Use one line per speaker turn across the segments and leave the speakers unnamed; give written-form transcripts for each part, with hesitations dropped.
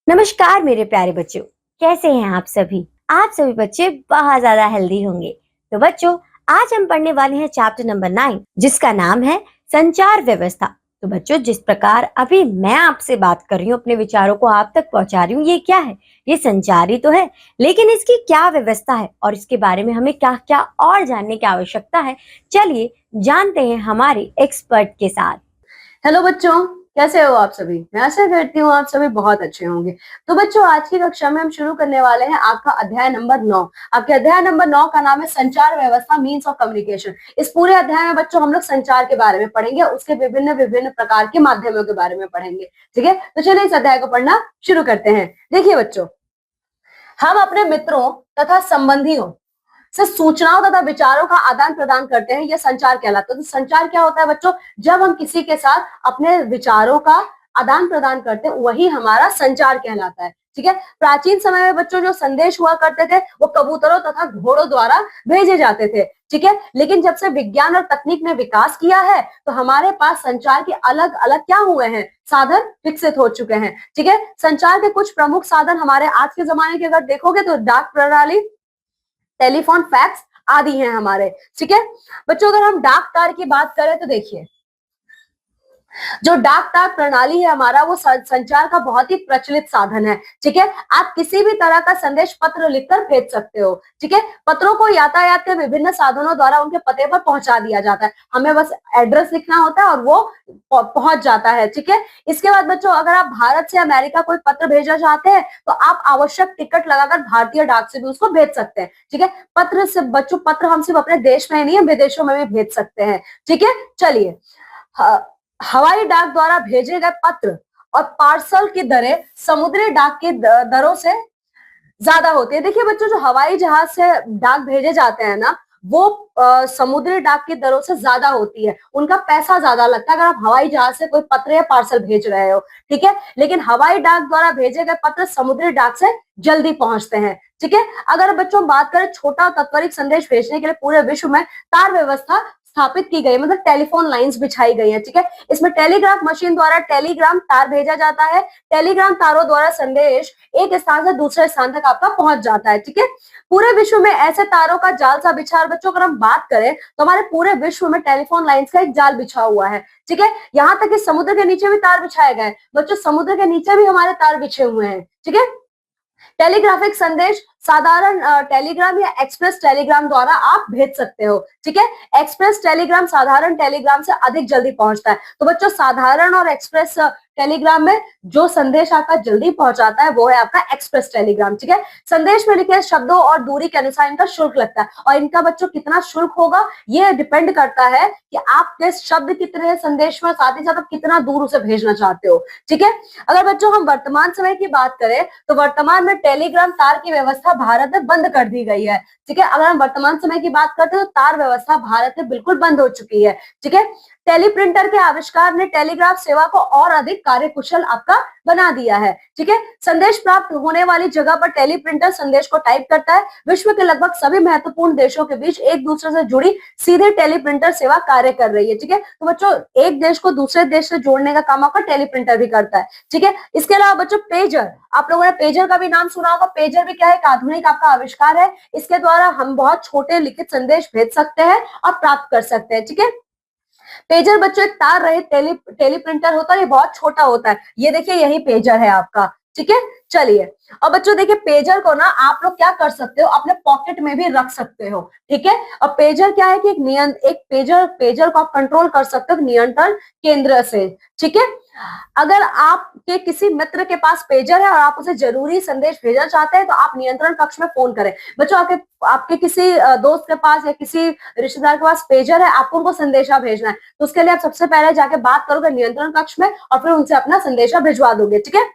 नमस्कार मेरे प्यारे बच्चों। कैसे हैं आप सभी? आप सभी बच्चे बहुत ज्यादा हेल्दी होंगे। तो बच्चों, आज हम पढ़ने वाले हैं चैप्टर नंबर 9, जिसका नाम है संचार व्यवस्था। तो बच्चों, जिस प्रकार अभी मैं आपसे बात कर रही हूँ, अपने विचारों को आप तक पहुंचा रही हूँ, ये क्या है? ये संचार ही तो है, लेकिन इसकी क्या व्यवस्था है और इसके बारे में हमें क्या क्या और जानने की आवश्यकता है, चलिए जानते हैं हमारे एक्सपर्ट के साथ।
हेलो बच्चों, कैसे हो आप सभी। मैं आशा करती हूँ आप सभी बहुत अच्छे होंगे। तो बच्चों, आज की कक्षा में हम शुरू करने वाले हैं आपका अध्याय नंबर 9। आपके अध्याय नंबर 9 का नाम है संचार व्यवस्था, मीन्स ऑफ कम्युनिकेशन। इस पूरे अध्याय में बच्चों हम लोग संचार के बारे में पढ़ेंगे, उसके विभिन्न विभिन्न प्रकार के माध्यमों के बारे में पढ़ेंगे। ठीक है, तो चलिए इस अध्याय को पढ़ना शुरू करते हैं। देखिए बच्चों, हम अपने मित्रों तथा संबंधियों से सूचनाओं तथा विचारों का आदान प्रदान करते हैं, यह संचार कहलाता है। तो संचार क्या होता है बच्चों? जब हम किसी के साथ अपने विचारों का आदान प्रदान करते हैं, वही हमारा संचार कहलाता है। ठीक है, प्राचीन समय में बच्चों जो संदेश हुआ करते थे वो कबूतरों तथा घोड़ों द्वारा भेजे जाते थे। ठीक है, लेकिन जब से विज्ञान और तकनीक ने विकास किया है तो हमारे पास संचार के अलग अलग क्या हुए हैं, साधन विकसित हो चुके हैं। ठीक है, संचार के कुछ प्रमुख साधन हमारे आज के जमाने के अगर देखोगे तो डाक प्रणाली, टेलीफोन, फैक्स आदि हैं हमारे। ठीक है बच्चों, अगर हम डाक तार की बात करें तो देखिए, जो डाक तार प्रणाली है हमारा, वो संचार का बहुत ही प्रचलित साधन है। ठीक है, आप किसी भी तरह का संदेश पत्र लिखकर भेज सकते हो। ठीक है, पत्रों को यातायात के विभिन्न साधनों द्वारा उनके पते पर पहुंचा दिया जाता है। हमें बस एड्रेस लिखना होता है और वो पहुंच जाता है। ठीक है, इसके बाद बच्चों, अगर आप भारत से अमेरिका कोई पत्र भेजना चाहते हैं तो आप आवश्यक टिकट लगाकर भारतीय डाक से भी उसको भेज सकते हैं। ठीक है, पत्र से बच्चों, पत्र हम सिर्फ अपने देश में ही नहीं, विदेशों में भी भेज सकते हैं। ठीक है, चलिए, हवाई डाक द्वारा भेजे गए पत्र और पार्सल की दरें समुद्री डाक की दरों से ज्यादा होती है। देखिए बच्चों, जो हवाई जहाज से डाक भेजे जाते हैं ना, वो समुद्री डाक की दरों से ज्यादा होती है, उनका पैसा ज्यादा लगता है अगर आप हवाई जहाज से कोई पत्र या पार्सल भेज रहे हो। ठीक है, लेकिन हवाई डाक द्वारा भेजे गए पत्र समुद्री डाक से जल्दी पहुंचते हैं। ठीक है, अगर बच्चों बात करें छोटा तत्वरिक संदेश भेजने के लिए पूरे विश्व में तार व्यवस्था स्थापित की गई, मतलब टेलीफोन लाइंस बिछाई गई है। ठीक है, इसमें टेलीग्राफ मशीन द्वारा टेलीग्राम तार भेजा जाता है। टेलीग्राम तारों द्वारा संदेश एक स्थान से दूसरे स्थान तक आपका पहुंच जाता है। ठीक है, पूरे विश्व में ऐसे तारों का जाल सा बिछा, और बच्चों अगर हम बात करें तो हमारे पूरे विश्व में टेलीफोन लाइंस का एक जाल बिछा हुआ है। ठीक है, यहाँ तक कि समुद्र के नीचे भी तार बिछाए गए बच्चों, समुद्र के नीचे भी हमारे तार बिछे हुए हैं। ठीक है, टेलीग्राफिक संदेश साधारण टेलीग्राम या एक्सप्रेस टेलीग्राम द्वारा आप भेज सकते हो। ठीक है, एक्सप्रेस टेलीग्राम साधारण टेलीग्राम से अधिक जल्दी पहुंचता है। तो बच्चों, साधारण और एक्सप्रेस टेलीग्राम में जो संदेश आपका जल्दी पहुंचाता है वो है आपका एक्सप्रेस टेलीग्राम। ठीक है, संदेश में लिखे शब्दों और दूरी के अनुसार इनका शुल्क लगता है, और इनका बच्चों कितना शुल्क होगा ये डिपेंड करता है कि आपके शब्द कितने हैं संदेश में, साथ ही साथ आप कितना दूर उसे भेजना चाहते हो। ठीक है, अगर बच्चों हम वर्तमान समय की बात करें तो वर्तमान में टेलीग्राम तार की व्यवस्था भारत में बंद कर दी गई है। ठीक है, अगर हम वर्तमान समय की बात करते हैं तो तार व्यवस्था भारत में बिल्कुल बंद हो चुकी है। ठीक है, टेलीप्रिंटर के आविष्कार ने टेलीग्राफ सेवा को और अधिक कार्यकुशल आपका बना दिया है। ठीक है, संदेश प्राप्त होने वाली जगह पर टेलीप्रिंटर संदेश को टाइप करता है। विश्व के लगभग सभी महत्वपूर्ण देशों के बीच एक दूसरे से जुड़ी सीधे टेलीप्रिंटर सेवा कार्य कर रही है। ठीक है, तो बच्चों एक देश को दूसरे देश से जोड़ने का काम आपका टेलीप्रिंटर भी करता है। ठीक है, इसके अलावा बच्चों पेजर, आप लोगों ने पेजर का भी नाम सुना होगा। पेजर भी क्या है, एक आधुनिक आपका आविष्कार है। इसके द्वारा हम बहुत छोटे लिखित संदेश भेज सकते हैं और प्राप्त कर सकते हैं। ठीक है, पेजर बच्चों एक तार रहित टेली प्रिंटर होता है, ये बहुत छोटा होता है। ये देखिए, यही पेजर है आपका। ठीक है, चलिए, और बच्चों देखिए, पेजर को ना आप लोग क्या कर सकते हो, अपने पॉकेट में भी रख सकते हो। ठीक है, और पेजर क्या है कि एक पेजर को आप कंट्रोल कर सकते हो नियंत्रण केंद्र से। ठीक है, अगर आपके किसी मित्र के पास पेजर है और आप उसे जरूरी संदेश भेजना चाहते हैं तो आप नियंत्रण कक्ष में फोन करें। बच्चों आपके किसी दोस्त के पास या किसी रिश्तेदार के पास पेजर है, आपको उनको संदेशा भेजना है, तो उसके लिए आप सबसे पहले जाके बात करोगे नियंत्रण कक्ष में और फिर उनसे अपना संदेशा भिजवा दोगे। ठीक है,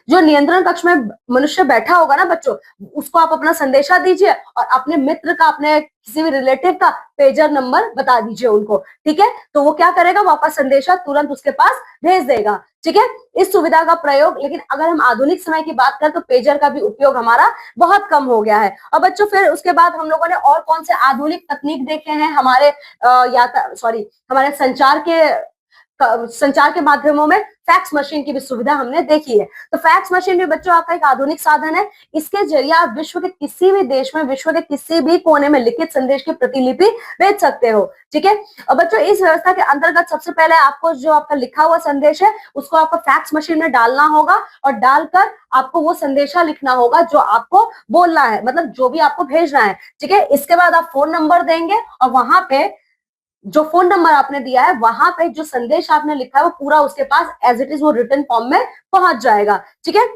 जो नियंत्रण कक्ष में मनुष्य बैठा होगा ना बच्चों, उसको आप अपना संदेशा दीजिए और अपने मित्र का, अपने किसी भी रिलेटिव का पेजर नंबर बता दीजिए उनको। ठीक है, तो वो क्या करेगा, वो आपका संदेशा तुरंत उसके पास भेज देगा। ठीक है, इस सुविधा का प्रयोग, लेकिन अगर हम आधुनिक समय की बात करें तो पेजर का भी उपयोग हमारा बहुत कम हो गया है। और बच्चों फिर उसके बाद हम लोगों ने और कौन से आधुनिक तकनीक देखे हैं हमारे हमारे संचार के संचार के माध्यमों में फैक्स मशीन की भी सुविधा हमने देखी है। तो फैक्स मशीन भी बच्चों आपका एक आधुनिक साधन है। इसके जरिए आप विश्व के किसी भी देश में, विश्व के किसी भी कोने में लिखित संदेश की प्रतिलिपि भेज सकते हो। ठीक है, और बच्चों इस व्यवस्था के अंतर्गत सबसे पहले आपको जो आपका लिखा हुआ संदेश है उसको आपको फैक्स मशीन में डालना होगा और डालकर आपको वो संदेशा लिखना होगा जो आपको बोलना है, मतलब जो भी आपको भेजना है। ठीक है, इसके बाद आप फोन नंबर देंगे और वहां पे जो फोन नंबर आपने दिया है वहां पे जो संदेश आपने लिखा है वो पूरा उसके पास एज इट इज वो रिटन फॉर्म में पहुंच जाएगा। ठीक है,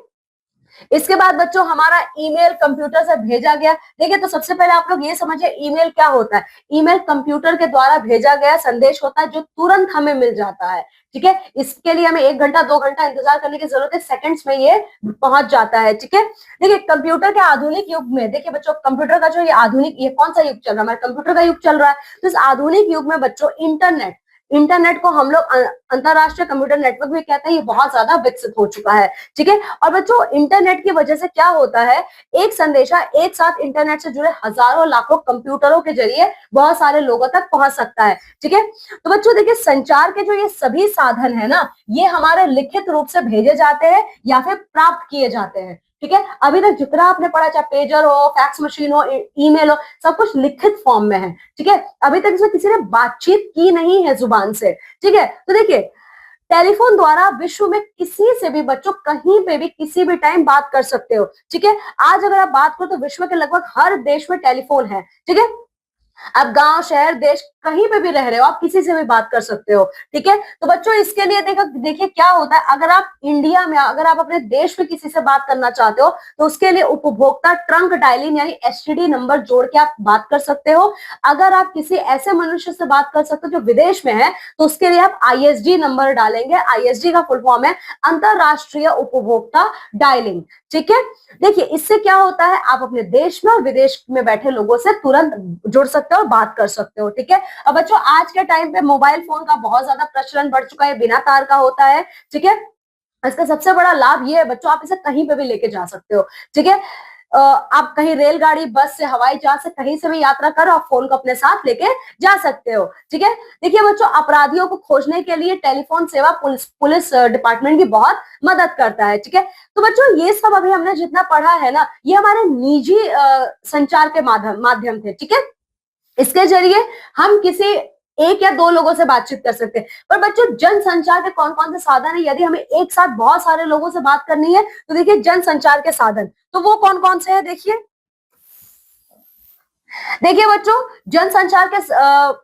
इसके बाद बच्चों हमारा ईमेल कंप्यूटर से भेजा गया। देखिए, तो सबसे पहले आप लोग ये समझिए ईमेल क्या होता है। ईमेल कंप्यूटर के द्वारा भेजा गया संदेश होता है जो तुरंत हमें मिल जाता है। ठीक है, इसके लिए हमें 1 घंटा 2 घंटा इंतजार करने की जरूरत है, सेकंड्स में ये पहुंच जाता है। ठीक है, देखिए कंप्यूटर के आधुनिक युग में, देखिए बच्चों कंप्यूटर का जो ये आधुनिक, ये कौन सा युग चल रहा है, हमारे कंप्यूटर का युग चल रहा है। तो इस आधुनिक युग में बच्चों इंटरनेट को हम लोग अंतरराष्ट्रीय कंप्यूटर नेटवर्क भी कहते हैं, ये बहुत ज्यादा विकसित हो चुका है। ठीक है, और बच्चों इंटरनेट की वजह से क्या होता है, एक संदेशा एक साथ इंटरनेट से जुड़े हजारों लाखों कंप्यूटरों के जरिए बहुत सारे लोगों तक पहुंच सकता है। ठीक है, तो बच्चों देखिए संचार के जो ये सभी साधन है ना, ये हमारे लिखित रूप से भेजे जाते हैं या फिर प्राप्त किए जाते हैं। ठीक है, अभी तक जितना आपने पढ़ा, चाहे पेजर हो, फैक्स मशीन हो, ईमेल हो, सब कुछ लिखित फॉर्म में है। ठीक है, अभी तक इसमें किसी ने बातचीत की नहीं है जुबान से। ठीक है, तो देखिए टेलीफोन द्वारा विश्व में किसी से भी बच्चों कहीं पे भी किसी भी टाइम बात कर सकते हो। ठीक है, आज अगर आप बात करो तो विश्व के लगभग हर देश में टेलीफोन है। ठीक है, आप गांव, शहर, देश कहीं पे भी रह रहे हो, आप किसी से भी बात कर सकते हो। ठीक है, तो बच्चों इसके लिए देखिए क्या होता है, अगर आप इंडिया में, अगर आप अपने देश में किसी से बात करना चाहते हो तो उसके लिए उपभोक्ता ट्रंक डायलिंग यानी एसटीडी नंबर जोड़ के आप बात कर सकते हो। अगर आप किसी ऐसे मनुष्य से बात कर सकते हो जो विदेश में है तो उसके लिए आप आईएसडी नंबर डालेंगे। आईएसडी का फुल फॉर्म है अंतरराष्ट्रीय उपभोक्ता डायलिंग। ठीक है, देखिए इससे क्या होता है, आप अपने देश में और विदेश में बैठे लोगों से तुरंत जुड़ सकते हो, बात कर सकते हो। ठीक है, अब बच्चों आज के टाइम पे मोबाइल फोन का बहुत ज्यादा प्रचलन बढ़ चुका है, बिना तार का होता है। ठीक है, इसका सबसे बड़ा लाभ ये है बच्चों, आप इसे कहीं पे भी लेके जा सकते हो। ठीक है, आप कहीं रेलगाड़ी, बस से, हवाई जहाज से कहीं से भी यात्रा करो, आप फोन को अपने साथ लेके जा सकते हो। ठीक है, देखिए बच्चों अपराधियों को खोजने के लिए टेलीफोन सेवा पुलिस डिपार्टमेंट की बहुत मदद करता है। ठीक है, तो बच्चों ये सब अभी हमने जितना पढ़ा है ना, ये हमारे निजी संचार के माध्यम थे। ठीक है, इसके जरिए हम किसी 1 या 2 लोगों से बातचीत कर सकते हैं। पर बच्चों जनसंचार के कौन कौन से साधन है, यदि हमें एक साथ बहुत सारे लोगों से बात करनी है तो देखिए जनसंचार के साधन, तो वो कौन कौन से हैं देखिए बच्चों जनसंचार के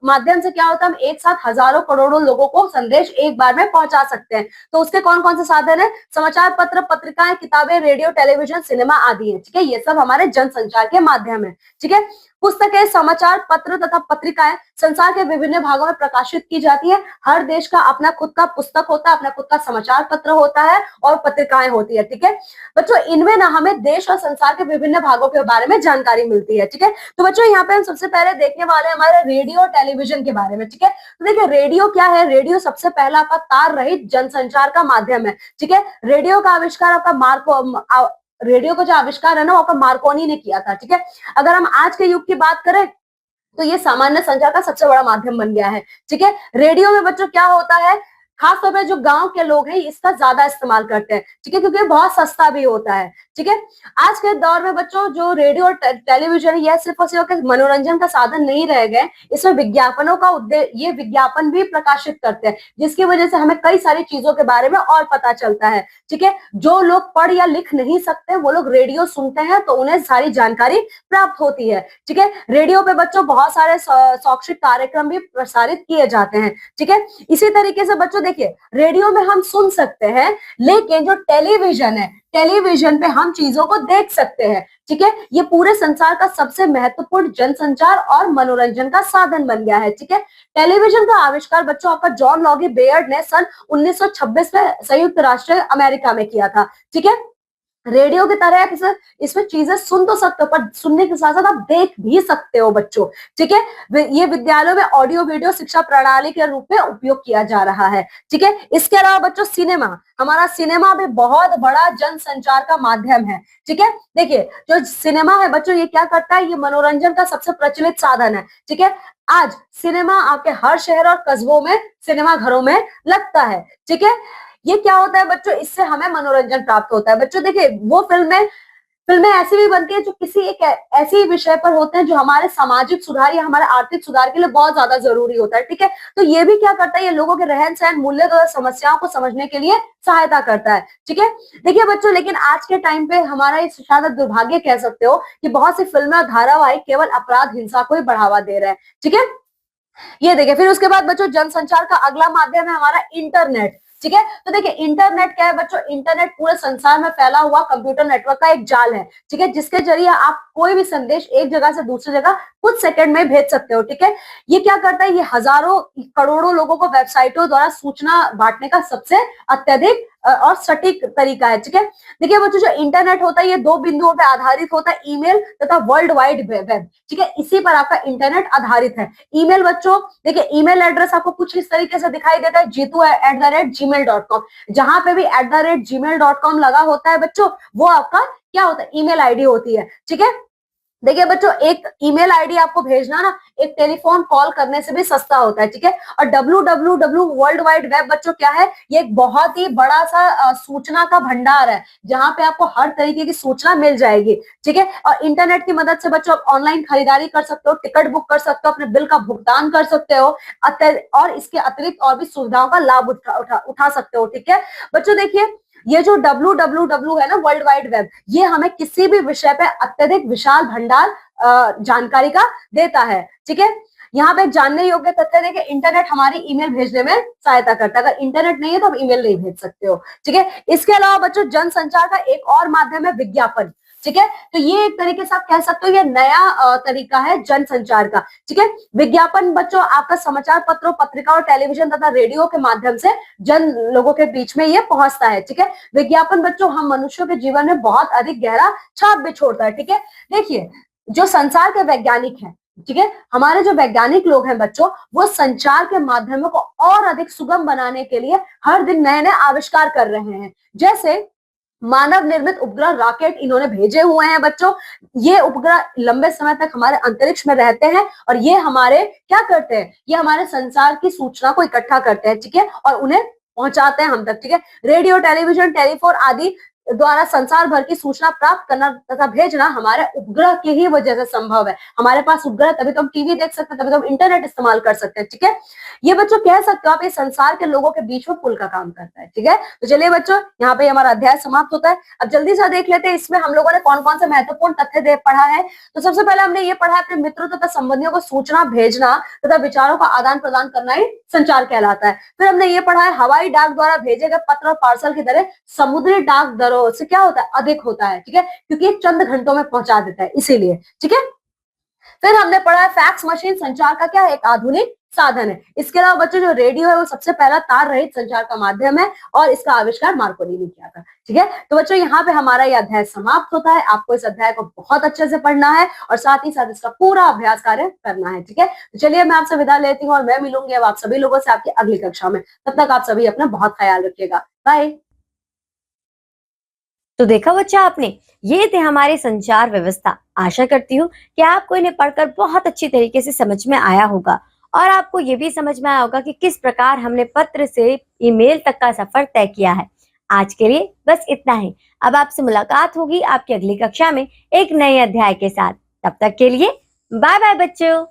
माध्यम से क्या होता है, हम एक साथ हजारों करोड़ों लोगों को संदेश एक बार में पहुंचा सकते हैं। तो उसके कौन कौन से साधन है, समाचार पत्र, पत्रिकाएं, किताबें, रेडियो, टेलीविजन, सिनेमा आदि है। ठीक है, ये सब हमारे जनसंचार के माध्यम है। ठीक है, पुस्तकें, समाचार पत्र तथा पत्रिकाएं संसार के विभिन्न भागों में प्रकाशित की जाती है। हर देश का अपना खुद का पुस्तक होता है, अपना खुद का समाचार पत्र होता है और पत्रिकाएं होती है। ठीक है बच्चों, इनमें ना हमें देश और संसार के विभिन्न भागों के बारे में जानकारी मिलती है। ठीक है, तो बच्चों यहाँ पे हम सबसे पहले देखने वाले हैं हमारे रेडियो और टेलीविजन के बारे में। ठीक है, तो देखिए रेडियो क्या है, रेडियो सबसे पहला आपका तार रहित जनसंचार का माध्यम है। ठीक है, रेडियो का आविष्कार आपका रेडियो का जो आविष्कार है ना, वो आपका मार्कोनी ने किया था। ठीक है, अगर हम आज के युग की बात करें तो ये सामान्य संचार का सबसे बड़ा माध्यम बन गया है। ठीक है, रेडियो में बच्चों क्या होता है, खासतौर पर जो गांव के लोग हैं इसका ज्यादा इस्तेमाल करते हैं। ठीक है, क्योंकि बहुत सस्ता भी होता है। ठीक है, आज के दौर में बच्चों जो रेडियो और टेलीविजन यह सिर्फ और सिर्फ मनोरंजन का साधन नहीं रह गए, इसमें विज्ञापनों का उद्देश्य, ये विज्ञापन भी प्रकाशित करते हैं जिसकी वजह से हमें कई सारी चीजों के बारे में और पता चलता है। ठीक है, जो लोग पढ़ या लिख नहीं सकते वो लोग रेडियो सुनते हैं तो उन्हें सारी जानकारी प्राप्त होती है। ठीक है, रेडियो पे बच्चों बहुत सारे शैक्षिक कार्यक्रम भी प्रसारित किए जाते हैं। ठीक है, इसी तरीके से बच्चों देखिए रेडियो में हम सुन सकते हैं, लेकिन जो टेलीविजन है, टेलीविजन पे हम चीजों को देख सकते हैं। ठीक है, ये पूरे संसार का सबसे महत्वपूर्ण जनसंचार और मनोरंजन का साधन बन गया है। ठीक है, टेलीविजन का आविष्कार बच्चों आपका जॉन लॉगी बेयर्ड ने सन 1926 में संयुक्त राष्ट्र अमेरिका में किया था। ठीक है, रेडियो की तरह आप इसमें चीजें सुन तो सकते हो, पर सुनने के साथ साथ आप देख भी सकते हो बच्चों। ठीक है, ये विद्यालयों में ऑडियो वीडियो शिक्षा प्रणाली के रूप में उपयोग किया जा रहा है। ठीक है, इसके अलावा बच्चों सिनेमा, हमारा सिनेमा भी बहुत बड़ा जनसंचार का माध्यम है। ठीक है, देखिए जो सिनेमा है बच्चों, ये क्या करता है, ये मनोरंजन का सबसे प्रचलित साधन है। ठीक है, आज सिनेमा आपके हर शहर और कस्बों में सिनेमा घरों में लगता है। ठीक है, ये क्या होता है बच्चों, इससे हमें मनोरंजन प्राप्त होता है। बच्चों देखिए, वो फिल्में ऐसी भी बनती है जो किसी एक ऐसी विषय पर होते हैं जो हमारे सामाजिक सुधार या हमारे आर्थिक सुधार के लिए बहुत ज्यादा जरूरी होता है। ठीक है, तो ये भी क्या करता है, ये लोगों के रहन सहन, मूल्य और समस्याओं को समझने के लिए सहायता करता है। ठीक है, देखिए बच्चों, लेकिन आज के टाइम पे हमारा इस शायद दुर्भाग्य कह सकते हो कि बहुत सी फिल्में और धारावाहिक केवल अपराध, हिंसा को ही बढ़ावा दे रहे हैं। ठीक है, ये देखिए, फिर उसके बाद बच्चों जनसंचार का अगला माध्यम है हमारा इंटरनेट। ठीक है, तो देखिए इंटरनेट क्या है बच्चों, इंटरनेट पूरे संसार में फैला हुआ कंप्यूटर नेटवर्क का एक जाल है। ठीक है, जिसके जरिए आप कोई भी संदेश एक जगह से दूसरी जगह कुछ सेकंड में भेज सकते हो। ठीक है, ये क्या करता है, ये हजारों करोड़ों लोगों को वेबसाइटों द्वारा सूचना बांटने का सबसे अत्यधिक और सटीक तरीका है। ठीक है, देखिए बच्चों, जो इंटरनेट होता है ये दो बिंदुओं पर आधारित होता है, ईमेल तथा वर्ल्ड वाइड वेब। ठीक है, इसी पर आपका इंटरनेट आधारित है। ईमेल बच्चों, देखिए ईमेल एड्रेस आपको कुछ इस तरीके से दिखाई देता है, jitu@gmail.com। जहां पे भी @gmail.com लगा होता है बच्चों, वो आपका क्या होता है, ईमेल आईडी होती है। ठीक है, देखिए बच्चों, एक ईमेल आईडी आपको भेजना ना एक टेलीफोन कॉल करने से भी सस्ता होता है। ठीक है, और www वर्ल्ड वाइड वेब बच्चों क्या है, ये एक बहुत ही बड़ा सा सूचना का भंडार है, जहां पे आपको हर तरीके की सूचना मिल जाएगी। ठीक है, और इंटरनेट की मदद से बच्चों आप ऑनलाइन खरीदारी कर सकते हो, टिकट बुक कर सकते हो, अपने बिल का भुगतान कर सकते हो, और इसके अतिरिक्त और भी सुविधाओं का लाभ उठा सकते हो। ठीक है बच्चों, देखिए ये जो www है ना, वर्ल्ड वाइड वेब, ये हमें किसी भी विषय पे अत्यधिक विशाल भंडार जानकारी का देता है। ठीक है, यहाँ पे जानने योग्य तथ्य देखिए, इंटरनेट हमारी ईमेल भेजने में सहायता करता है। अगर इंटरनेट नहीं है तो आप ईमेल नहीं भेज सकते हो। ठीक है, इसके अलावा बच्चों जनसंचार का एक और माध्यम है विज्ञापन। ठीक है, तो ये एक तरीके से आप कह सकते हो ये नया तरीका है जनसंचार का। ठीक है, विज्ञापन बच्चों आपका समाचार पत्रों, पत्रिका और टेलीविजन तथा रेडियो के माध्यम से जन लोगों के बीच में ये पहुंचता है। ठीक है, विज्ञापन बच्चों हम मनुष्यों के जीवन में बहुत अधिक गहरा छाप भी छोड़ता है। ठीक है, देखिए जो संसार के वैज्ञानिक हैं, ठीक है, हमारे जो वैज्ञानिक लोग हैं बच्चों, वो संचार के माध्यमों को और अधिक सुगम बनाने के लिए हर दिन नए नए आविष्कार कर रहे हैं। जैसे मानव निर्मित उपग्रह रॉकेट इन्होंने भेजे हुए हैं बच्चों। ये उपग्रह लंबे समय तक हमारे अंतरिक्ष में रहते हैं और ये हमारे क्या करते हैं, ये हमारे संसार की सूचना को इकट्ठा करते हैं। ठीक है, और उन्हें पहुंचाते हैं हम तक। ठीक है, रेडियो, टेलीविजन, टेलीफोन आदि द्वारा संसार भर की सूचना प्राप्त करना तथा भेजना हमारे उपग्रह की ही वजह से संभव है। हमारे पास उपग्रह, तभी तो हम टीवी देख सकते हैं, तभी तो हम इंटरनेट इस्तेमाल कर सकते हैं। ठीक है, ये बच्चों कह सकते हो आप, ये संसार के लोगों के बीच में पुल का काम करता है। ठीक है, तो चलिए बच्चों, यहाँ पे हमारा अध्याय समाप्त होता है। अब जल्दी से देख लेते हैं इसमें हम लोगों ने कौन कौन से महत्वपूर्ण तथ्य पढ़ा है। तो सबसे पहले हमने ये पढ़ा है, अपने मित्रों तथा संबंधियों को सूचना भेजना तथा विचारों का आदान प्रदान करना ही संचार कहलाता है। फिर हमने ये पढ़ा है, हवाई डाक द्वारा भेजे गए पत्र और पार्सल की तरह समुद्री डाक दरों से क्या होता है, अधिक होता है। ठीक है, क्योंकि ये चंद घंटों में पहुंचा देता है, इसीलिए। ठीक है, फिर हमने पढ़ा है फैक्स मशीन संचार का क्या है, एक आधुनिक साधन है। इसके अलावा बच्चों जो रेडियो है वो सबसे पहला तार रहित संचार का माध्यम है और इसका आविष्कार मार्कोनी ने किया था। ठीक है, तो बच्चों यहाँ पे हमारा यह अध्याय समाप्त होता है। आपको इस अध्याय को बहुत अच्छे से पढ़ना है और साथ ही साथ इसका पूरा अभ्यास कार्य करना है। ठीक है, तो चलिए मैं आपसे विदा लेती हूँ और मैं मिलूंगी अब आप सभी लोगों से आपकी अगली कक्षा में। तब तक आप सभी अपना बहुत ख्याल रखिएगा। बाय।
तो देखा बच्चा आपने, ये थे हमारी संचार व्यवस्था। आशा करती हूँ कि आपको इन्हें पढ़कर बहुत अच्छी तरीके से समझ में आया होगा और आपको ये भी समझ में आया होगा कि किस प्रकार हमने पत्र से ईमेल तक का सफर तय किया है। आज के लिए बस इतना ही। अब आपसे मुलाकात होगी आपकी अगली कक्षा में एक नए अध्याय के साथ। तब तक के लिए बाय बाय बच्चों।